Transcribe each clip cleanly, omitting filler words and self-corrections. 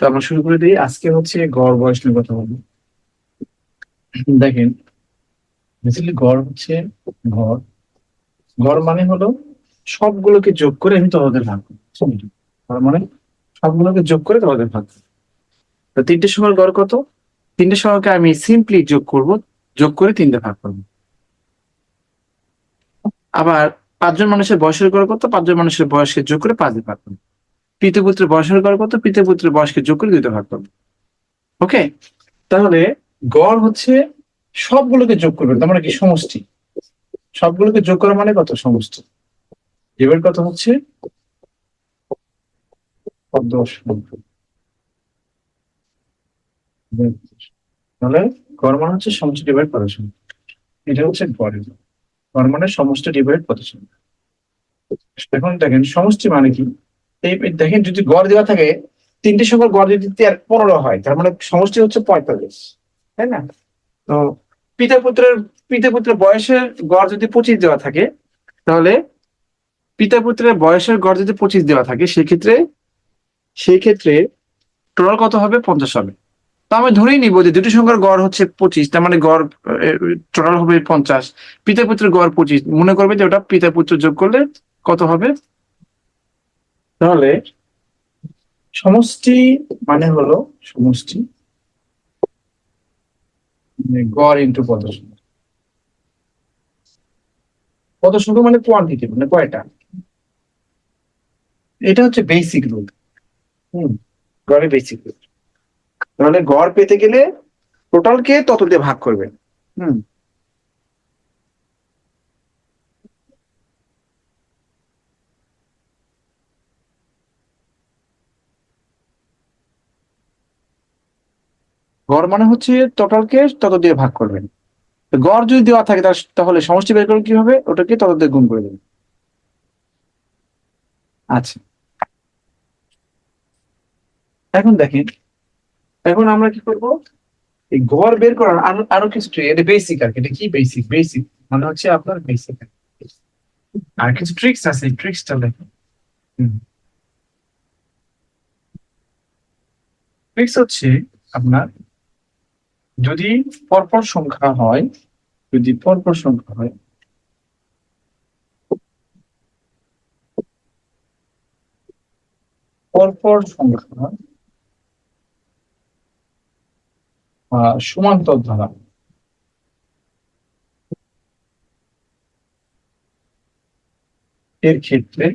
তো আমরা শুরু করে দিই। আজকে হচ্ছে গড় বয়স নিয়ে কথা বলবো। দেখেন, বেসিক্যালি গড় হচ্ছে গড় গড় মানে হলো সবগুলোকে যোগ করে আমি তোমাদের ভাগ করি। গড় মানে সবগুলোকে যোগ করে তোমাদের ভাগ করি। তো তিনটে সংখ্যার গড় কত? তিনটে সংখ্যাকে আমি সিম্পলি যোগ করব, যোগ করে তিনটে ভাগ করবো। আবার পাঁচজন মানুষের বয়সের গড় কত? পাঁচজন মানুষের বয়সকে যোগ করে পাঁচ দিয়ে ভাগ করবো। পিতৃপুত্রের বয়সের গড় কত? পিতৃপুত্রের বয়সকে যোগ করে দুইটা ভাগ করবো। ওকে, তাহলে গড় হচ্ছে সবগুলোকে যোগ করবে, তার মানে কি সমষ্টি। সবগুলোকে যোগ করা মানে কত? সমষ্টি। এবার কত হচ্ছে 10। তাহলে গড় মানে হচ্ছে সমষ্টি ডিভাইড কত সংখ্যা। এটা হচ্ছে গড়ের গড় মানে সমষ্টি ডিভাইড কত সংখ্যা। এখন দেখেন সমষ্টি মানে কি। এই দেখেন, যদি গড় দেওয়া থাকে, তিনটে সংখ্যার গড় যদি 15 হয়, তার মানে সমষ্টি হচ্ছে 45, তাই না? তো পিতা পুত্রের পিতা পুত্রের বয়সের গড় যদি 25 দেওয়া থাকে, তাহলে পিতা পুত্রের বয়সের গড় যদি 25 দেওয়া থাকে, সেই ক্ষেত্রে টোটাল কত হবে? 50 হবে। তো আমি ধরেই নিব যে দুটি সংখ্যার গড় হচ্ছে 25, তার মানে গড় টোটাল হবে 50। পিতা পুত্রের গড় 25, মনে করবে যে ওটা পিতা পুত্র যোগ করলে কত হবে। তাহলে সমষ্টি মানে হলো সমষ্টি গড় ইন্টু পদ সংখ্যা। পদ সংখ্যা মানে কোয়ান্টিটি, মানে কয়টা। এটা হচ্ছে বেসিক রুল। গড়ের বেসিক রুল। তাহলে গড় পেতে গেলে টোটালকে তত দিয়ে ভাগ করবেন। হুম গড় মানে হচ্ছে টোটালকে তত দিয়ে ভাগ করবেন। তো গড় যদি দেওয়া থাকে তাহলে সমষ্টি বের করবেন কিভাবে? ওটাকে তত দিয়ে গুণ করে দেবেন। আচ্ছা, এখন দেখেন, এখন আমরা কি করব? এই গড় বের করার আরো আরো কিছু ট্রিক। এটা বেসিক আর কি। এটা কি বেসিক? বেসিক মানে হচ্ছে আপনার বেসিক। আর কিছু ট্রিক্স আছে, এই ট্রিক্সটা দেখেন। ট্রিক্স হচ্ছে আপনার, যদি পরপর সংখ্যা হয়, যদি পরপর সংখ্যা হয়, পরপর সংখ্যা সমান্তর ধারা, এর ক্ষেত্রে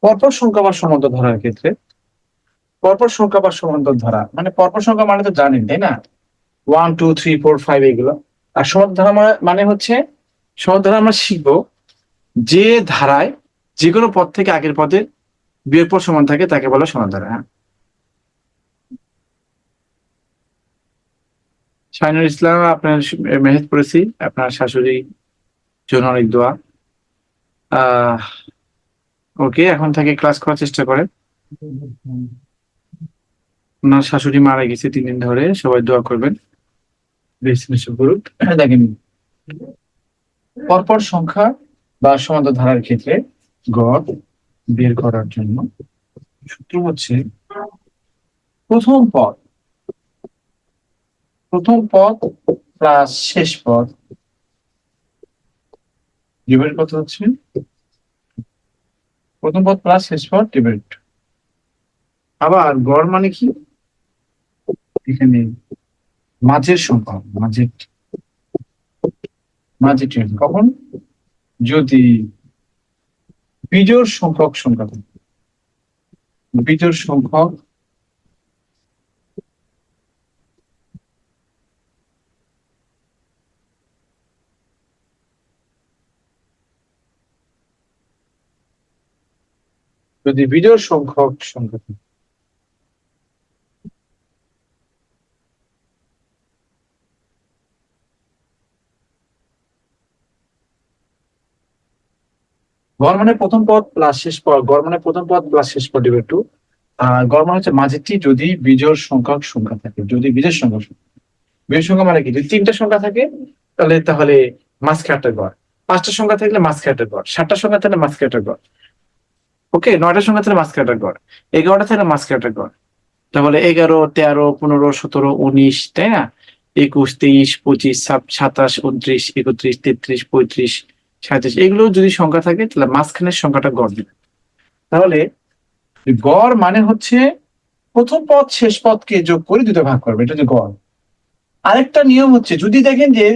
পরপর সংখ্যা বা সমান্তর ধারার ক্ষেত্রে, পরপর সংখ্যা বা সমান্তর ধারা মানে পরপর সংখ্যা মানে তো জানেন, তাই না? 1 2 3 4 5 এগুলো। আর সমান্তর ধারা মানে হচ্ছে, সমান্তর ধারা আমরা শিখবো যে ধারায় যে কোনো পদ থেকে আগের পদের বিয়োগফল সমান থাকে তাকে বলা সমান্তর ধারা। হ্যাঁ, শাহিনুর ইসলাম, আপনার মেহেদ পড়েছি, আপনার শাশুড়ি জন্য অনেক দোয়া। আহ ওকে, এখন থেকে ক্লাস করার চেষ্টা করেন। ওনার শাশুড়ি মারা গেছে 3 দিন ধরে, সবাই দোয়া করবেন। করুক। দেখেন, পরপর সংখ্যা বা সমান্তর ধারার ক্ষেত্রে গড় বের করার জন্য সূত্র হচ্ছে, প্রথম পদ প্রথম পদ প্লাস শেষ পদ ডিভাইড কত হচ্ছে, প্রথম পদ প্লাস শেষ পদ ডিভাইড। আবার গড় মানে কি? এখানে মাঝের সংখ্যা, মাঝের কখন? যদি বিজোড় সংখ্যা থাকে, বিজোড় সংখ্যক যদি বিজোড় সংখ্যা থাকে। গড় মানে প্রথম পদ প্লাস শেষ পদ, গড় মানে প্রথম পদ প্লাস শেষ পদ ডিভাইড টু। গড় মানে হচ্ছে মাঝেরটি যদি বিজোড় সংখ্যা থাকে, যদি বিজোড় বিজোড় সংখ্যা মানে কি? যদি 3টা সংখ্যা থাকে, তাহলে মাঝখানটার গড়। 5টা সংখ্যা থাকলে মাঝখানটার গড়। 7টা সংখ্যা থাকলে মাঝখানটার গড়। ওকে, 9টা সংখ্যা থাকলে মাঝখানটার গড়, 11টা থাকলে মাঝখানটার গড়। তাহলে 11, 13, 15, 17, 19, তাই না? 21, 23, 25, 27, 29, 31, 33, 35, 37, এগুলো যদি সংখ্যা থাকে তাহলে মাঝখানের সংখ্যাটা গড় দিবে। তাহলে গড় মানে হচ্ছে প্রথম পদ শেষ পদকে যোগ করে দুটো ভাগ করবে, এটা হচ্ছে গড়। আরেকটা নিয়ম হচ্ছে যদি দেখেন যে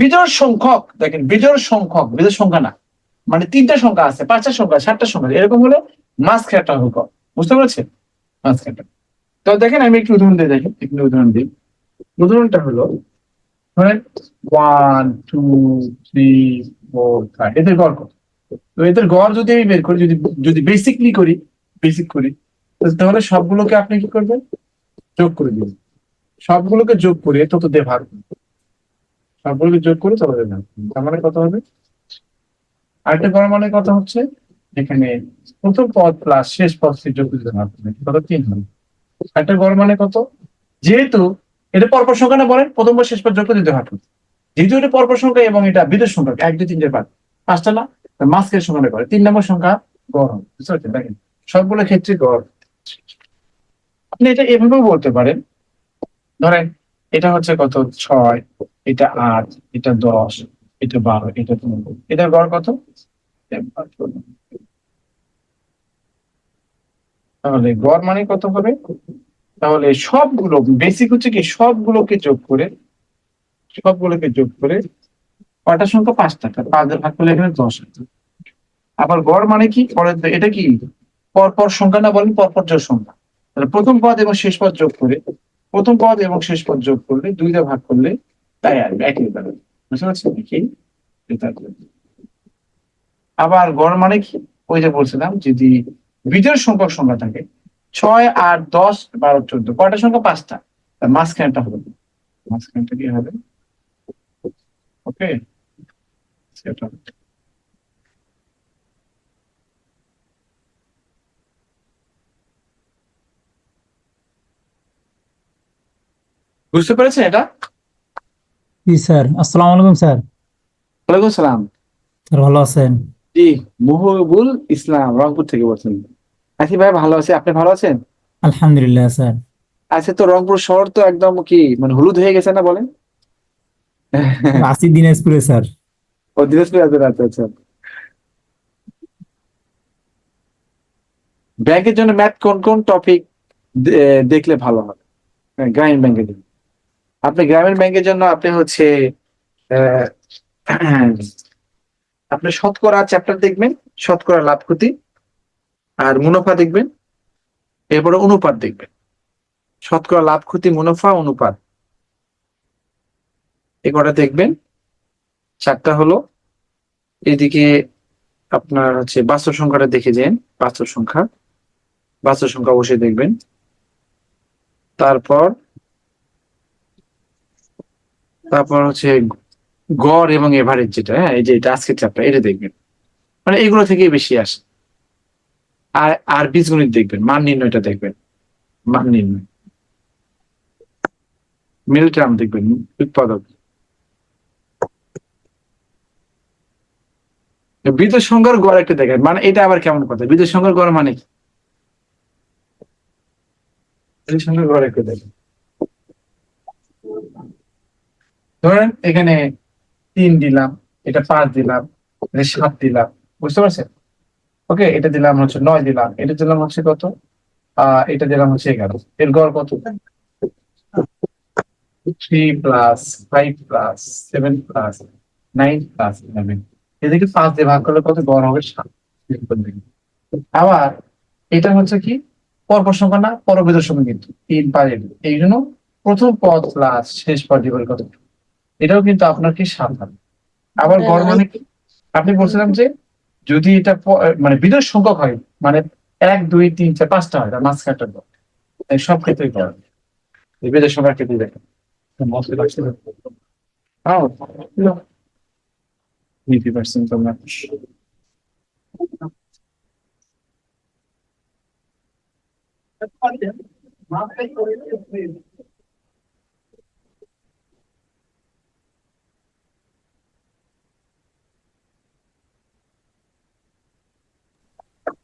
বিজোড় সংখ্যক, দেখেন বিজোড় সংখ্যক, বিজোড় সংখ্যা না, মানে 3টা সংখ্যা আছে, 5টা সংখ্যা, 7টা সংখ্যা, এরকম হলে মাঝখানটা হবে গড়। বুঝতে পারছেন? মাঝখানটা। তো দেখেন আমি একটু উদাহরণ দিয়ে দেখেন, একটু উদাহরণ দিই। উদাহরণটা হলো ধরেন 1 2 3 4 5, এদের গড় কত? তো এদের গড় যদি আমি বের করি, যদি যদি বেসিকলি করি, বেসিক করি, তাহলে সবগুলোকে আপনি কি করবেন? যোগ করে দিবেন। সবগুলোকে যোগ করে তত দিয়ে ভাগ করবেন। সবগুলোকে যোগ করে তত দিয়ে ভাগ করবেন। তার মানে কত হবে? আরেকটা গড় মানে কত হচ্ছে, এখানে প্রথম পদ প্লাস শেষ পদ যোগ করে দিতে ভাগ করবেন, কত? 3 হবে। একটা গড় মানে কত? যেহেতু এটা পরপর সংখ্যা না, বলেন প্রথম পদ শেষ পদ যোগ করে দিতে ভাগ করবেন। যেহেতু এটা পরপর সংখ্যা এবং এটা বিজোড় সংখ্যা, 1 2 3 4 5, 5টা না, মাঝখানের সংখ্যাটা করে 3 নম্বর সংখ্যা গড় হবে। বুঝতে পারছেন? দেখেন সবগুলো ক্ষেত্রে গড়। আপনি এটা এভাবেও বলতে পারেন, ধরেন এটা হচ্ছে কত? 6, এটা 8, এটা 10, এটা 12, এটা 15, এটার গড় কত? তাহলে গড় মানে কত হবে? তাহলে সবগুলো বেসিক হচ্ছে কি, সবগুলোকে যোগ করে কয়টা সংখ্যা? 5টা। 5 দিয়ে ভাগ করলে এখানে 10 হয়। আবার গড় মানে কি, পরের এটা কি পরপর সংখ্যা না, বলেন পরপর জোড় সংখ্যা। তাহলে প্রথম পদ এবং শেষ পদ যোগ করে, প্রথম পদ এবং শেষ পদ যোগ করলে 2 দিয়ে ভাগ করলে তাই আসবে, একই রেজাল্ট। বুঝতে পারছেন? একই রেজাল্ট। আবার গড় মানে কি, ওই যে বলছিলাম যদি বিজোড় সংখ্যক সংখ্যা থাকে, 6 8 10 12 14, কয়টা সংখ্যা? 5টা। তার মাঝখানটা হবে, মাঝখানটা কি হবে? ওকে, সেটা বুঝতে পেরেছেন এটা? জি স্যার, আসসালামু আলাইকুম স্যার। ওয়ালাইকুম সালাম। স্যার ভালো আছেন? জি, মুহিবুল ইসলাম, রংপুর থেকে বলছেন। আছি ভাই, ভালো আছি, আপনি ভালো আছেন? আলহামদুলিল্লাহ স্যার। আচ্ছা, তো রংপুর শহর তো একদম কি মানে হলুদ হয়ে গেছে না, বলেন? আছি দিনাজপুরে স্যার। ও, দিনাজপুর। আচ্ছা আচ্ছা আচ্ছা। ব্যাংকের জন্য ম্যাথ কোন কোন টপিক দেখলে ভালো হয়? হ্যাঁ, গ্রামীণ ব্যাংকের জন্য। আপনি গ্রামীণ ব্যাংকের জন্য আপনি হচ্ছে আহ, আপনি শতকরা চ্যাপ্টার দেখবেন, শতকরা লাভ ক্ষতি, আর মুনাফা দেখবেন, এরপরে অনুপাত দেখবেন। শতকরা লাভ ক্ষতি, মুনাফা, অনুপাত, এ কটা দেখবেন। 4টা হলো। এদিকে আপনার হচ্ছে বাস্তব সংখ্যাটা দেখে যান। বাস্তব সংখ্যা, বাস্তব সংখ্যা অবশ্যই দেখবেন। তারপর তারপর হচ্ছে গড় এবং এভারেজ, যেটা, হ্যাঁ, এই যে এটা আজকের চ্যাপ্টার, এটা দেখবেন। মানে এগুলো থেকেই বেশি আসে। আর আর বীজগণিত দেখবেন, মান নির্ণয়টা দেখবেন, মান নির্ণয়, মিল টার্ম দেখবেন, উৎপাদক। বিজোড় সংখ্যার গড় একটা দেখেন, মানে এটা আবার কেমন কথা? বিজোড় সংখ্যার গড় মানে কি? বিজোড় সংখ্যার গড় একটা দেখেন, ধরেন এখানে 3 দিলাম, এটা 5 দিলাম, এটা 7 দিলাম। বুঝতে পারছেন? ওকে, এটা দিলাম হচ্ছে 9 দিলাম, এটা দিলাম হচ্ছে কত? এটা দিলাম হচ্ছে 11। এর গড় কত? 3 + 5 + 7 + 9 + 11। এদিকে 5 দিয়ে ভাগ করলে কত? গড় হবে 7। আবার এটা হচ্ছে কি পরপর সংখ্যা না, পরবিজোড় সংখ্যা, কিন্তু 3 5 এই জন্য প্রথম পদ প্লাস শেষ পদ ডিভাইড কত? এটাও কিন্তু আপনার কি 7 হবে। আবার গড় মানে কি, আপনি বলছিলাম যে যদি এটা মানে বিজোড় সংখ্যক হয়, মানে 1 2 3 4 5টা হয়, তার মাঝখানটা গড়। তাই সব ক্ষেত্রেই গড়। এই বিজোড় সংখ্যার ক্ষেত্রে দেখেন। হ্যাঁ, 80% তোমরা।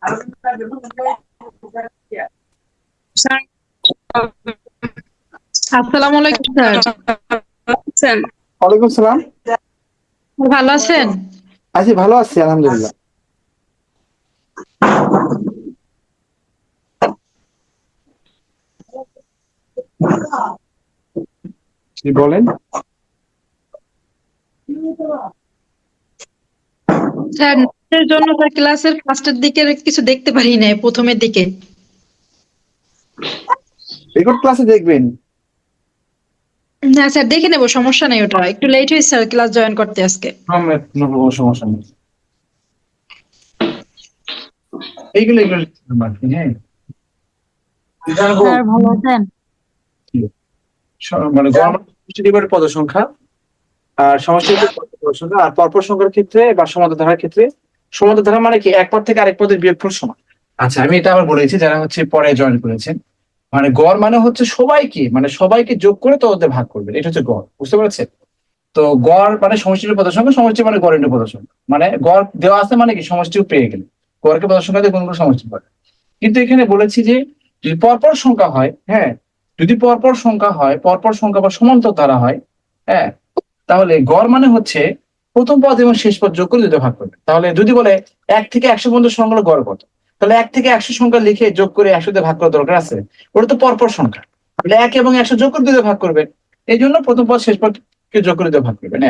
আসসালামু আলাইকুম স্যার। আছেন? ওয়ালাইকুম সালাম। ভালো আছেন? আছি, ভালো আছি আলহামদুলিল্লাহ। জি বলেন। স্যার নোটের জন্য স্যার ক্লাসের ফার্স্টের দিকে কিছু দেখতে পারি নাই, প্রথমের দিকে। রেকর্ড ক্লাসে দেখবেন। না স্যার, দেখে নেবো, সমস্যা নেই, ওটা একটু লেট হয়েছে স্যার ক্লাস জয়েন করতে আজকে। কোনো সমস্যা নেই। এইগুলো এগুলো মার্কিং, হ্যাঁ জানবো। স্যার ভালো আছেন? মানে সমষ্টি নির্ভর পদ সংখ্যা আর সমষ্টি নির্ভর পদ সংখ্যা আর পরপর সংখ্যার ক্ষেত্রে বা সমান্তর ধারার ক্ষেত্রে, সমান্তর ধারা মানে কি এক পদ থেকে আরেক পদের বিয়োগফল সমান। আচ্ছা, আমি এটা আবার বলেছি যারা হচ্ছে পরে জয়েন করেছেন। মানে গড় মানে হচ্ছে সবাইকে, মানে সবাইকে যোগ করে তো ওদের ভাগ করবে, এটা হচ্ছে গড়, বুঝতে পারছেন? তো গড় মানে সমষ্টি পদ সংখ্যা, সমষ্টি মানে গড় ইন্টু পদ সংখ্যা, মানে গড় দেওয়া আছে মানে কি সমষ্টিও পেয়ে গেলে গড়কে পদ সংখ্যা দিয়ে গুণ করে সমষ্টি পাবে। কিন্তু এখানে বলেছি যে যদি পরপর সংখ্যা হয়, হ্যাঁ, যদি পরপর সংখ্যা হয়, পরপর সংখ্যা বা সমান্তর ধারা হয়, হ্যাঁ, তাহলে গড় মানে হচ্ছে প্রথম পদ এবং শেষ পদ যোগ করে দুটো ভাগ করবে। তাহলে যদি বলে 1 থেকে 100 পর্যন্ত সংখ্যার গড় কত, তাহলে 1 থেকে 100 সংখ্যা লিখে যোগ করে 100 দিয়ে ভাগ করার দরকার আছে? ওটা তো পরপর সংখ্যা, তাহলে 1 এবং 100 যোগ করে দুটো ভাগ করবে। এই জন্য প্রথম পদ শেষ পদকে যোগ করে দুটো ভাগ করবে না।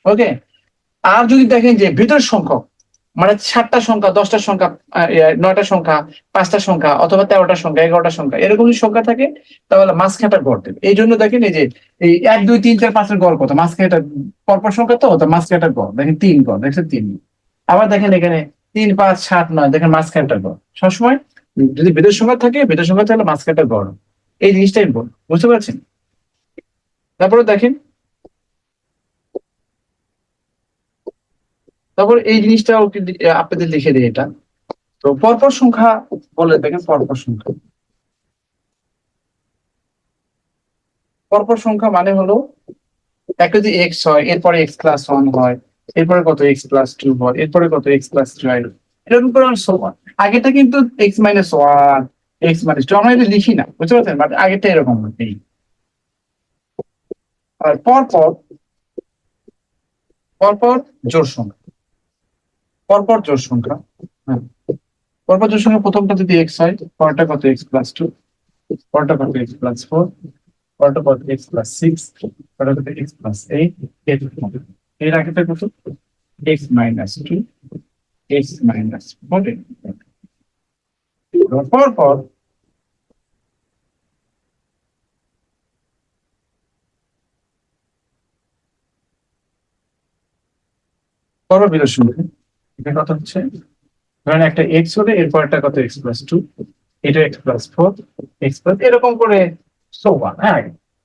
ওকে। আর যদি দেখেন যে ভিতর সংখ্যক, মানে 7টা সংখ্যা, 10টা সংখ্যা, 9টা সংখ্যা, 5টা সংখ্যা, অথবা 13টা সংখ্যা, 11টা সংখ্যা, এরকম যদি সংখ্যা থাকে, তাহলে মাঝখানটা গড় দেবে। এই জন্য দেখেন এই যে এই 1 2 3 4 5 এর গড় কত, মাঝখানটা পরপর সংখ্যা তো মাঝখানটার গড় দেখেন 3 গড় দেখছেন 3। আবার দেখেন এখানে 3 5 7 9, দেখেন মাঝখানটার গড় সবসময় যদি ভেতর সংখ্যা থাকে, ভেতর সংখ্যা তাহলে মাঝখানটার গড়। এই জিনিসটাই বল, বুঝতে পারছেন? তারপরে দেখেন, তারপর এই জিনিসটা ওকে আপনাদের লিখে দেয় এটা। তো পরপর সংখ্যা বলে দেখেন, পরপর সংখ্যা, পরপর সংখ্যা মানে হলো একটা যদি এক্স হয়, এরপরে এক্স প্লাস ওয়ান হয়, এরপরে কত এক্স প্লাস টু হয়, এরপরে কত এক্স প্লাস থ্রি হয়, এরকম করে সমান। আগেটা কিন্তু X minus one, X minus two আমরা এটা লিখি না, বুঝতে পারছেন? বাট আগেরটা এরকম হয় এই। আর পরপর, পরপর জোড় সংখ্যা, পরপর জোড় সংখ্যা, হ্যাঁ, পরপর জোড় সংখ্যা প্রথমটা যদি এক্স হয়, পরেরটা কত এক্স প্লাস টু, পরেরটা কত এক্স প্লাস ফোর, পরেরটা কত এক্স প্লাস সিক্স, পরেরটা কত এক্স প্লাস এইট, এর আগেটা কত X minus two, X minus fourteen. পর পর পরবিরোধ সংখ্যা, এটা কত হচ্ছে, ধরেন একটা এক্স হলে এরপর একটা কত এক্স প্লাস টু, এটা x plus four, X plus এরকম করে সো ওয়ান, হ্যাঁ।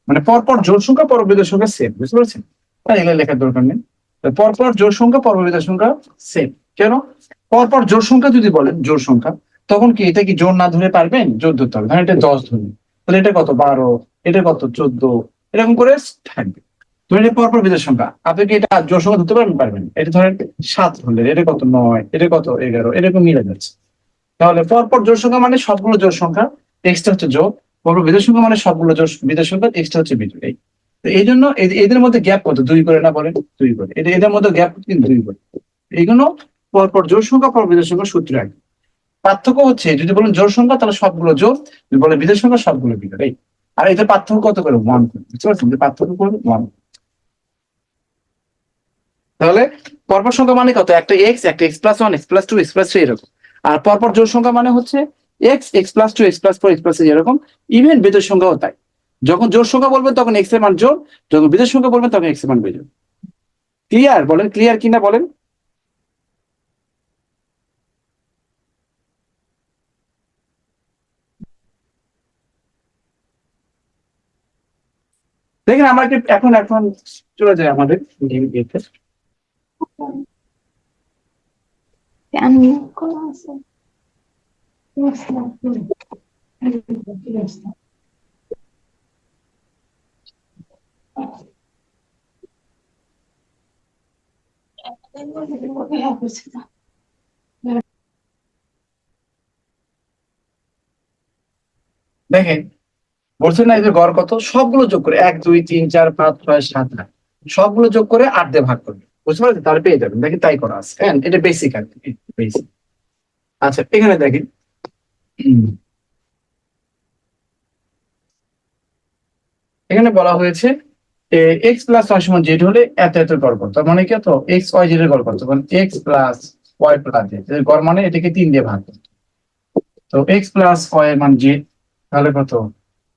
মানে পরপর জোড় সংখ্যা পরবিরোধ সংখ্যা সেম, বুঝতে পারছেন? তাই এগুলো লেখার দরকার নেই। তো পরপর জোড় সংখ্যা পরবিরোধ সংখ্যা সেম কেন? পরপর জোড় সংখ্যা যদি বলেন জোড় সংখ্যা, তখন কি এটা কি জোড় না ধরে পারবেন? জোড় ধরতে হবে। ধরেন এটা 10 ধরুন, তাহলে এটা কত 12, এটা কত 14, এরকম করে থাকবে। ধরেন এটা পরপর বিজোড় সংখ্যা, আপনি কি এটা জোড় সংখ্যা ধরতে পারবেন? পারবেন। এটা ধরেন 7 হলে এটা কত 9, এটা কত 11, এরকম মিলে যাচ্ছে। তাহলে পরপর জোড় সংখ্যা মানে সবগুলো জোড় সংখ্যা, এক্সটা হচ্ছে যোগ। পরপর বিজোড় সংখ্যা মানে সবগুলো জোড় বিজোড় সংখ্যা, এক্সটা হচ্ছে বিজোড়। এই তো এই জন্য এদের মধ্যে গ্যাপ কত? 2 করে না বলেন? 2 করে। এদের মধ্যে গ্যাপ কিন্তু 2 করে। এইগুলো পরপর জোড় সংখ্যা পরপর বিজোড় সংখ্যা সূত্র এক। পার্থক্য হচ্ছে যদি বলেন জোড় সংখ্যা তাহলে সবগুলো জোড়, যদি বলেন বিজোড় সংখ্যা সবগুলো বিজোড়। এই আর এদের পার্থক্য কত করে? 1 করে, বুঝতে পারছেন? যে পার্থক্য করবে 1। তাহলে পরপর সংখ্যা মানে কত? একটা এক্স, একটা X plus one, X plus two, X plus three, এরকম। আর পরপর জোড় সংখ্যা মানে হচ্ছে X, X plus two, X plus four, X plus এরকম। ইভেন বিজোড় সংখ্যাও তাই। যখন জোড় সংখ্যা বলবেন তখন এক্স এর মান জোড়, যখন বিজোড় সংখ্যা বলবেন তখন এক্স এর মান বিজোড়। ক্লিয়ার? বলেন ক্লিয়ার কিনা বলেন। দেখেন আমরা এখন এখন চলে যায় আমাদের ইয়েতে। দেখেন বলছে না এই যে গড় কত, সবগুলো যোগ করে 1 2 3 4 5 6 7 8 সবগুলো যোগ করে 8 দিয়ে ভাগ করবে, বুঝতে পারছেন? তাহলে পেয়ে যাবেন। দেখেন তাই করা আছে, হ্যাঁ এটা বেসিক আর কি, বেসিক। আচ্ছা এখানে দেখেন এখানে বলা হয়েছে এক্স প্লাস ওয়াই সমান জেড হলে এত এত গড় কত, তার মানে কি এত এক্স ওয়াই জেড এর গড় কত, মানে X plus Y plus Z এর গড় মানে এটাকে 3 দিয়ে ভাগ করতে। তো এক্স প্লাস ওয়াই এর মান জেড, তাহলে কত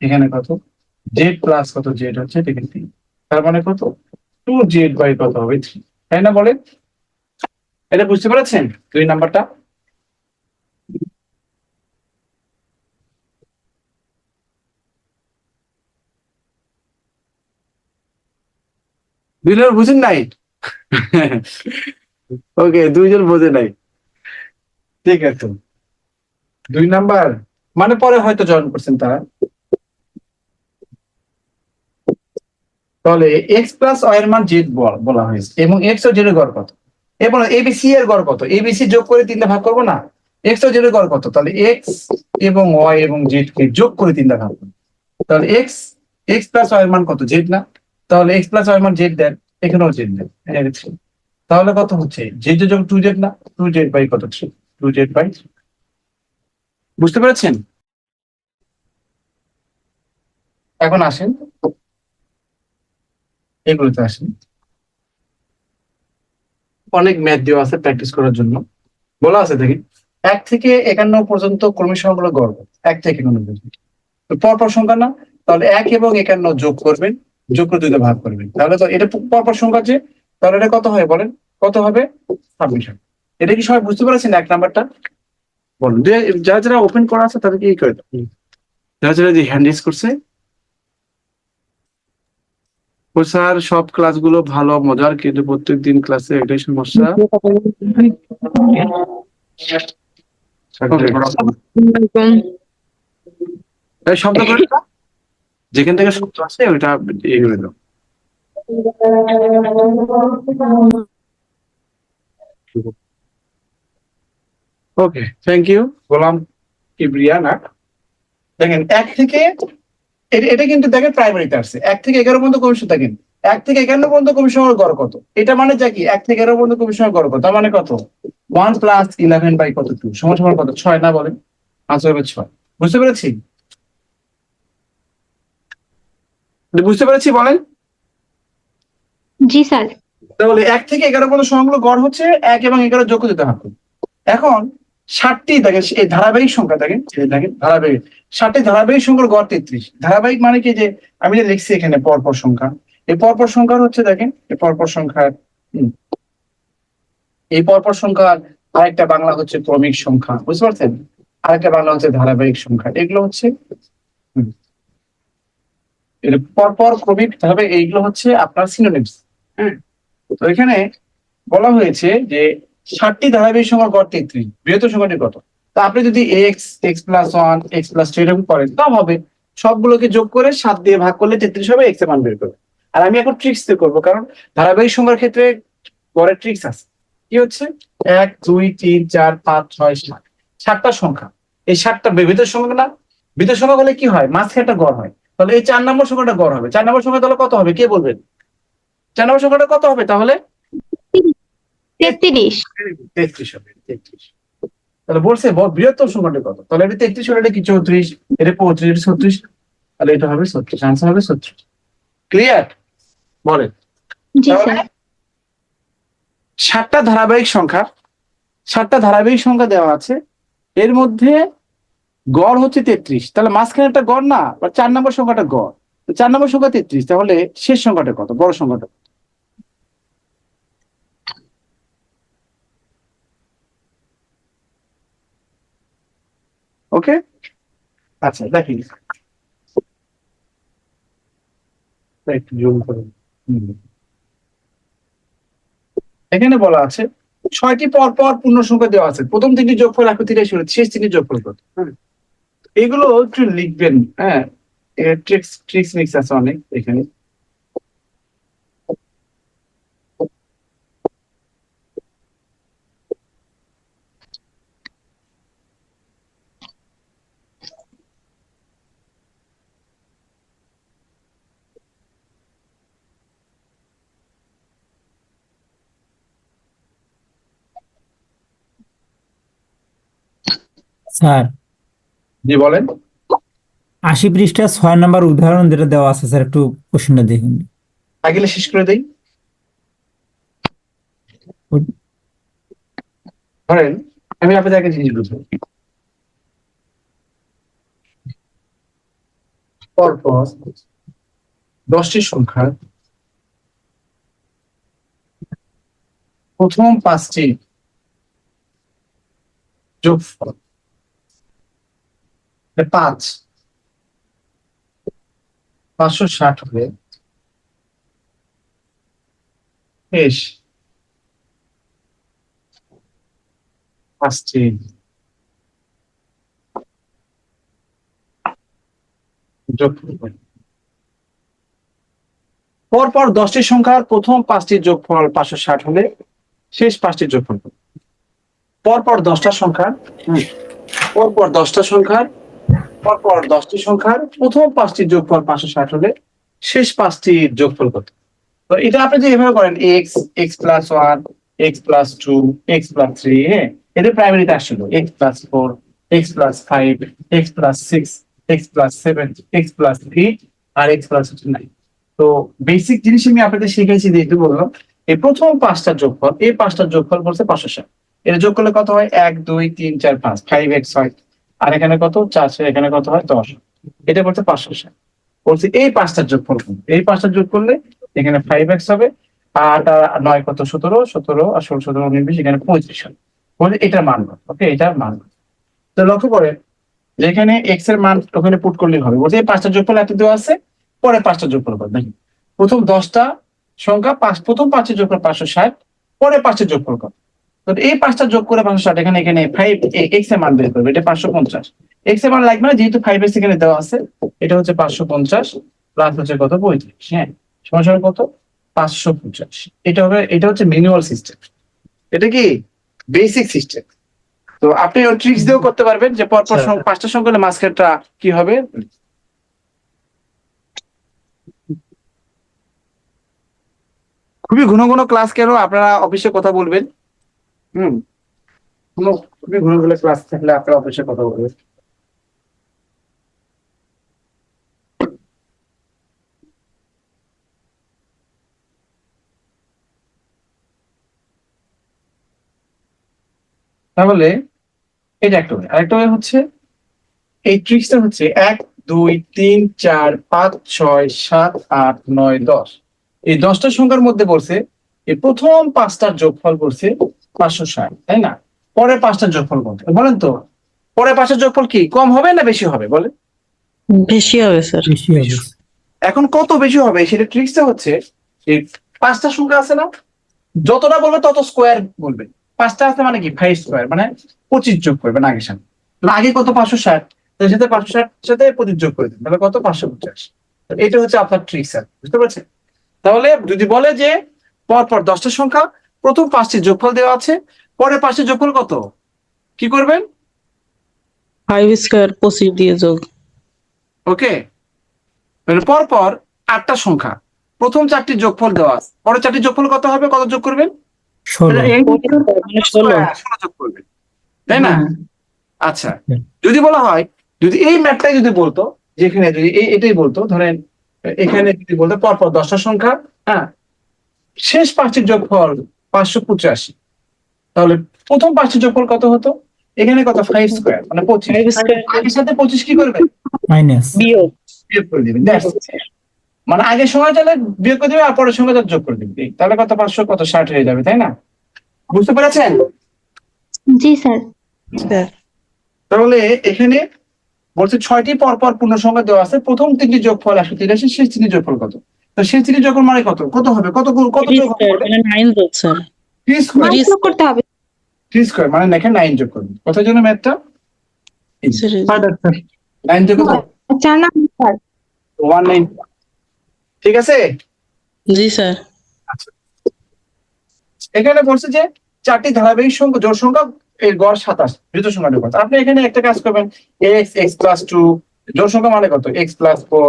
এখানে কত জেড প্লাস কত জেড হচ্ছে এটাকে 3, তার মানে কত 2z বাই কত হবে 3, তাই না বলেন? এটা বুঝতে পেরেছেন 2 নাম্বারটা? দুই নম্বর বুঝেন নাই? ওকে, দুইজন বোঝে নাই, ঠিক আছে। 2 নাম্বার মানে পরে হয়তো জয়েন করছেন তারা। তাহলে এক্স প্লাস ওয়াই এর মান জেড বলা হয়েছে, এবং এক্স ও জেড এর গড় কত, এবং এবিসি এর গড় কত, এবিসি যোগ করে 3 দিয়ে ভাগ করবো না, এক্স ও জেড এর গড় কত, তাহলে এক্স এবং ওয়াই এবং জেড কে যোগ করে 3 দিয়ে ভাগ করবো, তাহলে এক্স এক্স প্লাস ওয়াই এর মান কত জেড না, তাহলে এক্স প্লাস ওয়াই এর মান জেড দেন, এখানেও জেড দেন, তাহলে কত হচ্ছে জেড যোগ 2z না, 2z বাই কত 3, 2z বাই 3। বুঝতে পেরেছেন? এখন আসেন এগুলোতে আসেন, অনেক ম্যাথ দেওয়া আছে প্র্যাকটিস করার জন্য। বলা আছে দেখি 1 থেকে 51 পর্যন্ত ক্রমিক সংখ্যাগুলো গড় কত, 1 থেকে 51 পর্যন্ত তো পরপর সংখ্যা না, তাহলে 1 এবং 51 যোগ করবেন, যোগ করে 2 দিয়ে ভাগ করবেন, তাহলে তো এটা পরপর সংখ্যা যে, তাহলে এটা কত হয় বলেন, কত হবে 26 হবে। এটা কি সবাই বুঝতে পারছেন 1 নাম্বারটা? বলুন যারা যারা ওপেন করা আছে তাদেরকে কি করে দাও, যারা যারা যে হ্যান্ড রেজ করছে। ও স্যার সব ক্লাসগুলো ভালো মজার, কিন্তু প্রত্যেকদিন ক্লাসে একটাই সমস্যা। এই শব্দ করে দাও। যেখান থেকে শব্দ আছে ওইটা ইয়ে করে দাও। ওকে, থ্যাংক ইউ। গোলাম কিবরিয়া না। দেখেন 1 থেকে এটা কিন্তু দেখেন প্রাইমারিতে আসছে, 1 থেকে 11 পর্যন্ত কমিশন দেখেন, 1 থেকে 51 পর্যন্ত কমিশনের গড় কত, এটা মানে যা কি 1 থেকে 11 পর্যন্ত কমিশনের গড় কত, তার মানে কত 1 প্লাস 11 বাই কত 2 সমান সমান কত 6 না বলেন? আনসার হবে 6। বুঝতে পেরেছি? বুঝতে পেরেছি বলেন? জি স্যার। তাহলে 1 থেকে 11 পর্যন্ত সংখ্যাগুলো গড় হচ্ছে 1 এবং 11 যোগ করে দিতে হবে। এখন 60টি দেখেন এই ধারাবাহিক সংখ্যা দেখেন, এই দেখেন ধারাবাহিক 60টি ধারাবাহিক সংখ্যার গড় 33। ধারাবাহিক মানে কি, যে আমি যে লিখছি এখানে পরপর সংখ্যা, এই পরপর সংখ্যার হচ্ছে দেখেন এই পরপর সংখ্যার এই পরপর সংখ্যার আরেকটা বাংলা হচ্ছে ক্রমিক সংখ্যা, বুঝতে পারছেন? আরেকটা বাংলা হচ্ছে ধারাবাহিক সংখ্যা, এগুলো হচ্ছে এর পরপর ক্রমিক হবে, এইগুলো হচ্ছে আপনার সিনোনিমস। হ্যাঁ, তো এখানে বলা হয়েছে যে 60টি ধারাবাহিক সংখ্যার গড় 33, বৃহত্তর সংখ্যাটি কত? তা আপনি যদি x X plus 1 x plus 2 এরকম করেন তাও হবে, সবগুলোকে যোগ করে 7 দিয়ে ভাগ করলে 33 হবে, এক্স এর মান বের করবে। আর আমি এখন ট্রিক্স দিয়ে করবো, কারণ ধারাবাহিক সংখ্যার ক্ষেত্রে গড়ের ট্রিক্স আছে। কি হচ্ছে 1 2 3 4 5 6 7, 7টা সংখ্যা, এই 7টা বিবিধ সংখ্যা না, বিবিধ সংখ্যা হলে কি হয় মাঝখানে একটা গড় হয়, তাহলে এই 4 নম্বর সংখ্যাটা গড় হবে, 4 নম্বর সংখ্যা তাহলে কত হবে কে বলবেন? 4 নম্বর সংখ্যাটা কত হবে তাহলে? 33। 33 হবে, 33। তাহলে বলছে বৃহত্তম সংখ্যাটা কত, তাহলে এটা 33 হলে এটা কি 34, এটা 35, এটা 36, তাহলে এটা হবে 36, আনসার হবে 36। ক্লিয়ার? বলেন। জি তাহলে স্যার। 7টা ধারাবাহিক সংখ্যা, 7টা ধারাবাহিক সংখ্যা দেওয়া আছে, এর মধ্যে গড় হচ্ছে 33, তাহলে মাঝখানে একটা গড় না, 4 নম্বর সংখ্যাটা গড়, 4 নম্বর সংখ্যা 33, তাহলে শেষ সংখ্যাটা কত, বড় সংখ্যাটা? ওকে, আচ্ছা দেখি একটু জুম করুন। এখানে বলা আছে 6টি পরপর পূর্ণ সংখ্যা দেওয়া আছে, প্রথম 3টি যোগফল 183 হলো, শেষ 3টি যোগফল কত? এগুলো একটু লিখবেন, হ্যাঁ ট্রিক্স ট্রিক্স মিক্স আছে অনেক এখানে। স্যার জি বলেন। 80 পৃষ্ঠা 6 নম্বর উদাহরণ যেটা দেওয়া আছে স্যার, একটু কোশ্চেনটা দেখুন। আগে শেষ করে দেই। ধরেন আমি আপনাদের একটা জিনিস বুঝবো, পরপর 10টি সংখ্যার প্রথম 5টি যোগফল 560 হলে শেষ 5টি যোগফল কত? পরপর 10টি সংখ্যার প্রথম 5টি যোগফল 560 হলে শেষ 5টি যোগফল কত? পরপর 10টা সংখ্যার পরপর 10টা সংখ্যার পরপর 10টি সংখ্যার প্রথম 5টি যোগফল 560 হলে শেষ 5টি যোগফল কত? তো এটা আপনি যদি এভাবে করেন x, X plus 1, x plus 2, x plus 3, হ্যাঁ এটা প্রাইমারিতে আসছিল x plus 4, x plus 5, x plus 6, x plus 7, x plus 8 আর এক্স প্লাস 9। তো বেসিক জিনিস আমি আপনাদের শিখেছি দেখতে বললাম, এই প্রথম 5টা যোগফল, এই 5টার যোগফল বলছে 560। এটা যোগ করলে কত হয়? 1 2 3 4 5, 5x হয়, আর এখানে কত 4, এখানে কত হয় 10। এটা বলছে 560। বলছে এই 5টার যোগফল কত? এই 5টার যোগ করলে এখানে 5x হবে, আর 9 কত 17, 17 আর 16 17 19 এখানে 35 হবে। বলে এটার মান কত? ওকে, এটার মান কত? তো লক্ষ্য করেন যে এখানে x এর মান ওখানে পুট করলেই হবে। বলছে এই 5টার যোগফল এত দেওয়া আছে, পরে 5টার যোগফল কত দেখি। প্রথম 10টা সংখ্যা প্রথম 5টির যোগফল 560, পরে 5টির যোগফল কত? তো এই 5টা যোগ করে 560, এখানে 5 x এর মান বের করবে, এটা 550। x এর মান লাগবে না, যেহেতু 5 এর এখানে দেওয়া আছে। এটা হচ্ছে 550 প্লাস হচ্ছে কত 35, হ্যাঁ সমান সমান কত 550। এটা হবে, এটা হচ্ছে ম্যানুয়াল সিস্টেম, এটা কি বেসিক সিস্টেম। তো আপনি ট্রিক্স দিয়েও করতে পারবেন যে পরপর 5টা সংখ্যা হলে মাঝখানটা কি হবে। খুবই ঘন ঘন ক্লাস কেন? আপনারা অফিসে কথা বলবেন, হুম খুবই ঘন ঘন ক্লাস থাকলে আপনারা অফিসে কথা বলবেন। তাহলে এটা একটা ওয়ে। আরেকটা ওয়ে হচ্ছে, এই ট্রিক্সটা হচ্ছে 1 2 3 4 5 6 7 8 9 10, এই 10টা সংখ্যার মধ্যে বলছে এই প্রথম 5টার যোগফল করছে 560, তাই না? পরে 5টার যোগফল কত বলেন তো? পরে 5টার যোগফল কি কম হবে না বেশি হবে বলে? বেশি হবে স্যার। বেশি হবে। এখন কত বেশি হবে সেটা ট্রিক্সটা হচ্ছে, এই 5টা সংখ্যা আছে না, যতটা বলবে তত স্কোয়ার বলবে। 5টা আছে মানে কি 5 স্কোয়ার, মানে 25 যোগ করবেন আগের সাথে। তাহলে আগে কত 560, তার সাথে 560 সাথে 25 যোগ করে দিন, তাহলে কত 550। এটা হচ্ছে আপনার ট্রিক্স, স্যার বুঝতে পারছেন? তাহলে যদি বলে যে পরপর 10টা সংখ্যা প্রথম 5টি যোগফল দেওয়া আছে, পরে 5টি যোগফল কত, কি করবেন? 5 স্কয়ার 25 দিয়ে যোগ। ওকে, পরপর 8টা সংখ্যা প্রথম 4টি যোগফল দেওয়া আছে, পরে 4টি যোগফল কত হবে, কত যোগ করবেন? 16। মানে 16। 16 যোগ করবেন, তাই না? আচ্ছা, যদি বলা হয়, যদি এই ম্যাথটাই যদি বলতো, যেখানে যদি এটাই বলতো, ধরেন এখানে যদি বলতো পরপর 10টা সংখ্যা, হ্যাঁ শেষ 5টির যোগফল 585, তাহলে প্রথম 5টির যোগফল কত হতো? এখানে কত 5 স্কয়ার মানে 25, 5 স্কয়ার আগের সাথে 25 কি করবেন? মাইনাস। বিয়োগ। বিয়োগ করে দিবেন। মানে আগের সময় তাহলে বিয়োগ করে দিবে, আর পরের সঙ্গে যোগ করে দিবে, তাহলে কত 500 কত 60 হয়ে যাবে, তাই না? বুঝতে পেরেছেন? জি স্যার। স্যার তাহলে এখানে বলছে 6টি পরপর পূর্ণ সংখ্যা দেওয়া আছে, প্রথম 3টি যোগফল 183, শেষ 3টি যোগফল কত? তো শেষ 3টি যোগফল মানে কত, কত হবে, কত কত 3 যোগ স্কয়ার হবে? মানে 9 যোগ স্যার। 3 স্কয়ার, মান যোগ করতে হবে। 3 স্কয়ার মানে এখানে 9 যোগ করবেন। কত জন্য ম্যাথটা? স্যার 9 যোগ কত? 4 না স্যার। 190, ঠিক আছে? জি স্যার। এখানে বলছে যে 4টি ধারাবাহিক সংখ্যা জোড় সংখ্যা এর গড় 27, বিজোড় সংখ্যা কত? আপনি এখানে একটা কাজ করবেন, x প্লাস 2 জোড় সংখ্যা মানে কত, x প্লাস 4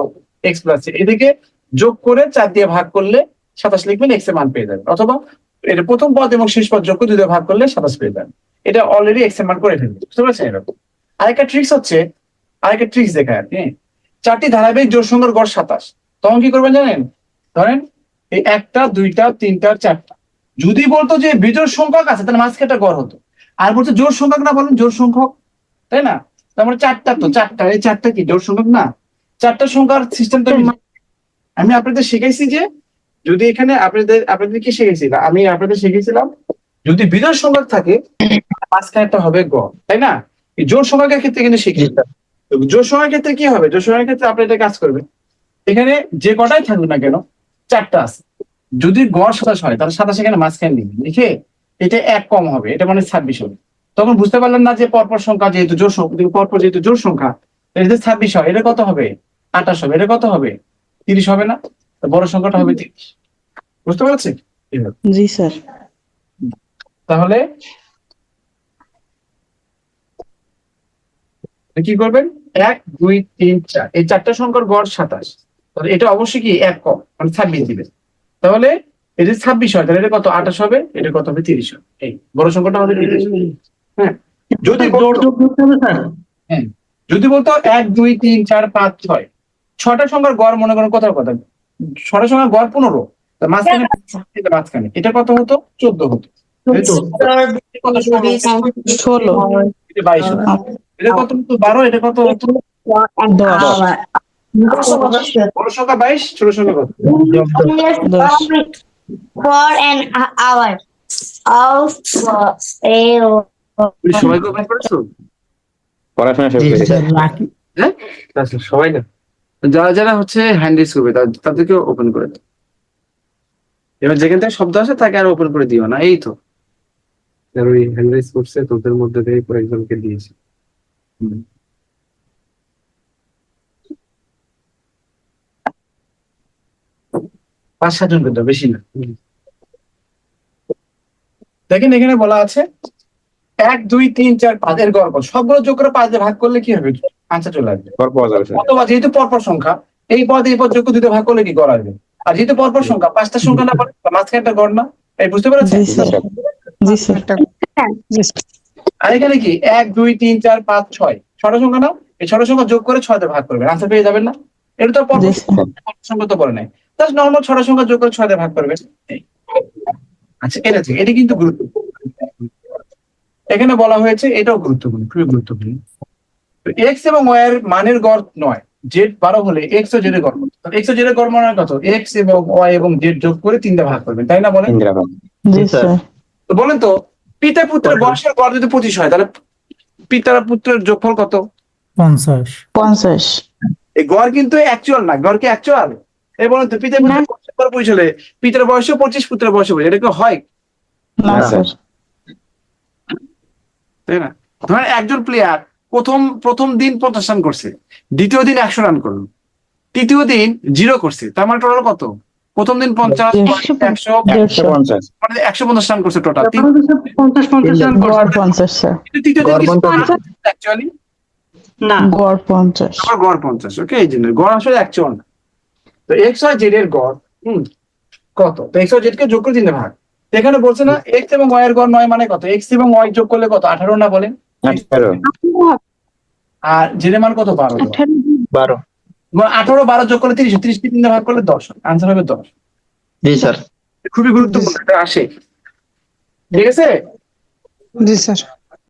x প্লাস 3, এদিকে যোগ করে 4 দিয়ে ভাগ করলে 27 লিখবেন, x এর মান পেয়ে যাবেন। অথবা এটা প্রথম পদ এবং শেষ পদ যোগ করে 2 দিয়ে ভাগ করলে 27 পেয়ে যাবেন। এটা অলরেডি x এর মান করে ফেলবেন, বুঝতে পারছেন? এরকম আরেকটা ট্রিক্স দেখায় আর কি। চারটি ধারাবাহিক জোড় সংখ্যার গড় 27, তখন কি করবেন জানেন? ধরেন এই 1টা 2টা 3টা 4টা, যদি বলতো যে বিজোড় সংখ্যক আছে তাহলে মাঝখানটা গড় হতো, আর বলছে জোড় সংখ্যক না, বলেন জোড় সংখ্যক, তাই না? তার মানে 4টা, তো 4টা, এই 4টা কি জোড় সংখ্যক না? 4টা সংখ্যার সিস্টেমটা আমি আপনাদের শিখাইছি যে যদি এখানে আপনাদের কি শিখেছিলাম, আমি আপনাদের শিখেছিলাম যদি বিজোড় সংখ্যক থাকে মাঝখানেরটা হবে গড়, তাই না? এই জোড় সংখ্যকের ক্ষেত্রে কিন্তু শিখি। তো জোড় সংখ্যার ক্ষেত্রে কি হবে? জোড় সংখ্যার ক্ষেত্রে আপনি এটা কাজ করবেন, এখানে যে কটাই থাকুক না কেন 4টা আছে, যদি গড় 27 হয় তাহলে 27 এখানে মাঝখানে লিখবেন, লিখে এটা 1 কম হবে, এটা মানে 26 হবে। তখন বুঝতে পারলেন না যে পরপর সংখ্যা যেহেতু জোড় সংখ্যা, পরপর যেহেতু জোড় সংখ্যা, এটা যদি 26 হয় এটা কত হবে? 28 হবে, এটা কত হবে? 30 হবে না? তো বড় সংখ্যাটা হবে 30। বুঝতে পারছি? জি স্যার। তাহলে কি করবেন? 1 2 3 4, এই 4টা সংখ্যার গড় 27, তাহলে এটা অবশ্যই কি 1 কম, মানে 26 দিবেন। তাহলে এটা 26 হয় তাহলে এটা কত? 28 হবে, এটা কত হবে? 30 হবে। এই বড় সংখ্যাটা হবে 30। হ্যাঁ, যদি হ্যাঁ যদি বলতো 1 2 3 4 5 6, 6টা সংখ্যার গড় মনে করেন কথা, 6টা সংখ্যার গড় 15, তার মাঝখানে এটা কত হতো? 14 হতো। তাই তো? কত ষোলো, 16 এটা 22 হতো। এটা কত হতো? 12, এটা কত হতো? 10 বড় সংখ্যা 22, ছোট সংখ্যা কত? 10 for an hour of তুমি সবাই কমেন্ট করেছো? পড়াশোনা শুরু করে দিয়েছে। লাকি হ্যাঁ, আচ্ছা, সবাই না, যারা যারা হচ্ছে হ্যান্ড রেজ করবে তাদেরকে ওপেন করে দাও। এবার যেখান থেকে শব্দ আসে তাকে আর ওপেন করে দিও না। এই তো যারা ওই হ্যান্ড রেজ করছে তোদের মধ্যে থেকে কয়েকজনকে দিয়েছি। 5-7 জন কিন্তু, বেশি না। দেখেন এখানে বলা আছে 1 2 3 4 5 এর গড় কত? সবগুলো যোগ করে 5 দিয়ে ভাগ করলে কি হবে? আনসার চলে আসবে। পর পাওয়া যাবে স্যার। অথবা যেহেতু পরপর সংখ্যা, এই পদ যোগ করে 2 দিয়ে ভাগ করলে কি গড় আসবে? আর যেহেতু পরপর সংখ্যা 5টা সংখ্যা না, মাঝখানটা গড় না। এই বুঝতে পেরেছেন? জি স্যার। জি স্যার। আর এখানে কি 1 2 3 4 5 6, 6টা সংখ্যা না, এই 6টা সংখ্যা যোগ করে 6 দিয়ে ভাগ করবেন, আনসার পেয়ে যাবেন না? এটা তো পরপর জি স্যার। সংখ্যা তো বলে নাই, জাস্ট নরমাল 6টা সংখ্যা যোগ করে 6 দিয়ে ভাগ করবেন। এই। আচ্ছা, এটা কিন্তু গুরুত্বপূর্ণ। এখানে বলা হয়েছে, এটাও গুরুত্বপূর্ণ, খুবই গুরুত্বপূর্ণ। এক্স এবং ওয়াই এর মানের গড় 9, জেড 12 হলে এক্স ও জেড এর গড় কত? এক্স ও জেড এর গড় মানে কত? এক্স এবং ওয়াই এবং জেড যোগ করে 3 দিয়ে ভাগ করবেন, তাই না? বলেন। ইন্দিরা জি স্যার। তো বলেন তো, পিতা পুত্রের বয়সের গড় যদি 25 হয় তাহলে পিতার পুত্রের যোগফল কত? 50 50 এই গড় কিন্তু অ্যাকচুয়াল না, গড় কি অ্যাকচুয়াল? এই বলেন তো, পিতা পুত্রের বয়সের গড় 25 হলে পিতার বয়সও 25, পুত্রের বয়সও 25, এটা কি হয়? না না, স্যার। তাই না? ধরেন একজন প্লেয়ার প্রথম দিন 50 রান করছে, দ্বিতীয় দিন 100 রান করলো, তৃতীয় দিন 0 করছে, তার মানে টোটাল কত? প্রথম দিন 50, 100, 150 মানে 150 রান করছে টোটাল। গড় 50 স্যার। তৃতীয় দিন গড় 50 অ্যাকচুয়ালি গড় 50। আবার গড় 50। ওকে, এই জন্য গড় আসলে অ্যাকচুয়াল না। তো এক্স আর জেড এর গড় কত? তো এক্স আর জেড কে যোগ করে 3 দিয়ে ভাগ। তো এখানে বলছে না এক্স এবং ওয়াই এর গড় 9 মানে কত? এক্স এবং ওয়াই যোগ করলে কত? 18 না? বলেন। 18 আর জেড এর মান কত? 12। 12 18 12 যোগ করলে 30, 30 কে 3 দিয়ে ভাগ করলে 10, আনসার হবে 10। জি স্যার। খুবই গুরুত্বপূর্ণ, এটা আসে। ঠিক আছে? জি স্যার।